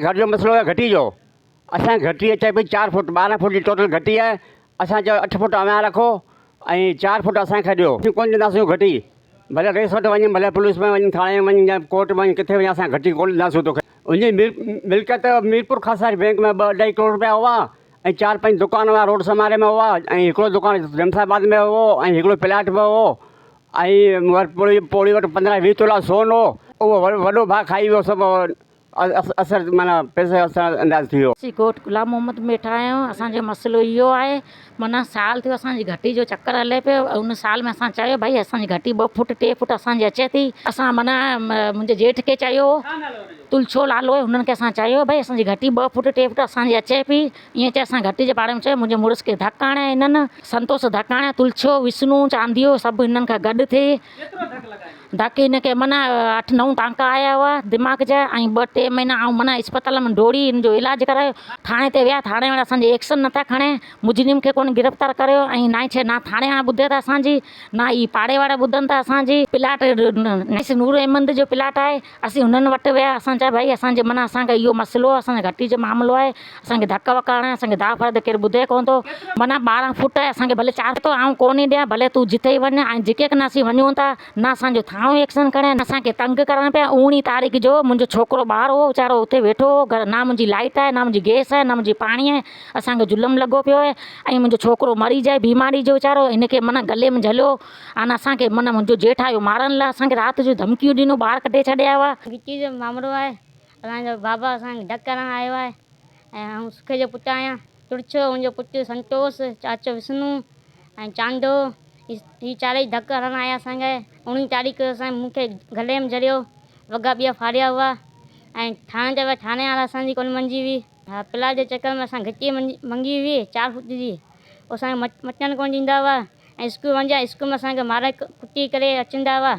घर जो मसलो है घटी जो। असां घटी अचे पई 4 फुट 12 फुट जी टोटल घटी है। असां चयो 8 फुट अञा रखो ऐं 4 फुट असांखे ॾियो। असीं कोन ॾींदासीं घटी, भले रेस वटि वञी, भले पुलिस में वञी, थाणे में वञी या कोर्ट में वञी, किथे वञी, असां घटी कोन ॾींदासीं तोखे। उनजी मिल्कियत मीरपुर ख़ासारी बैंक में 2-2.5 करोड़ रुपया हुआ ऐं 4-5 दुकान हुआ रोड समारे में हुआ ऐं हिकिड़ो दुकान जमसाबाद में हो ऐं हिकिड़ो प्लाट में हो ऐं पोड़ी वटि 15-20 तोला सोन हो। उहो वॾो भाउ खाई वियो सभु। असर माना पैसे असर अंदाज़ थी वियो। असीं कोट गुलाम मोहम्मद में वेठा आहियूं। असांजो मसइलो इहो आहे, माना साल थियो असांजी घटी जो चक्कर हले पियो। उन साल में असां चयो भई असांजी घटी 2 फुट 3 फुट असांजी अचे थी। असां माना मुंहिंजे जेठ खे चयो, तुलछो लालो आहे, हुननि खे असां चयो भई असांजी घटी 2 फुट 3 फुट असांजी अचे पई। ईअं चए असां घटी जे बारे में चयो। मुंहिंजे मुड़ुस खे धकु हणे, हिननि संतोष धकु हणे, तुलछो विष्णु चांदियो सभु हिननि खां गॾु थिए धकु हिनखे माना 8-9 टांका आया हुआ दिमाग़ जा ऐं 2-3 महीना ऐं माना अस्पताल में दौड़ी हिनजो इलाजु करायो। थाणे ते विया, थाणे वारा असांजी एक्शन नथा खणे, मुजरिम खे कोन गिरफ़्तार करियो ऐं ना थाणे वारा ॿुधे था असांजी, ना ई पाड़े वारा ॿुधनि था असांजी। प्लाट नूर अहमद जो प्लाट आहे, असीं हुननि वटि विया। असां चयो भई असांजे माना असांखे इहो मसइलो आहे, असांजे घटी जो मामिलो आहे, असांखे धक वक हणे, असांखे दा फर्द केरु ॿुधे कोन थो। माना 12 फुट आहे, असांखे भले 4 थो आऊं कोन ई ॾियां, भले तूं जिते ई वञ ऐं जेके न असीं वञूं था न असांजो थाणो एक्शन खणे, असांखे तंग करण पिया। 19 तारीख़ जो मुंहिंजो छोकिरो ॿाहिरि हो, वीचारो हुते वेठो हो, घर ना मुंहिंजी लाइट आहे, ना मुंहिंजी गैस आहे, ना मुंहिंजी पाणी आहे। असांखे जुलम लॻो पियो आहे ऐं मुंहिंजो छोकिरो मरी जाए बीमारी जो वीचारो, हिनखे माना गले में झलियो। अने असांखे माना मुंहिंजो जेठ आयो मारण लाइ, असांखे राति जो धमकियूं ॾिनो, ॿाहिरि कढे छॾिया हुआ। गिची जो मामिलो आहे, असांजो बाबा असांखे धकु करणु आयो आहे ऐं आउं सुखे जो पुटु आहियां। तुलछो मुंहिंजो पुटु संतोष, चाचो विष्णु ऐं चांदो, ही चारई धकु हणणु आया असांखे। 19 तारीख़ मूंखे गले में झलियो, वॻा ॿिया फाड़िया हुआ ऐं थाणे जा थाणे वारा असांजी कोन मंजी हुई। हा, प्लाट जे चकर में असां घटी मंगी हुई 4 फुट जी, असांखे मचण कोन ॾींदा हुआ ऐं स्कूल वञा, स्कूल में असांखे मारे कुटी करे अचंदा हुआ।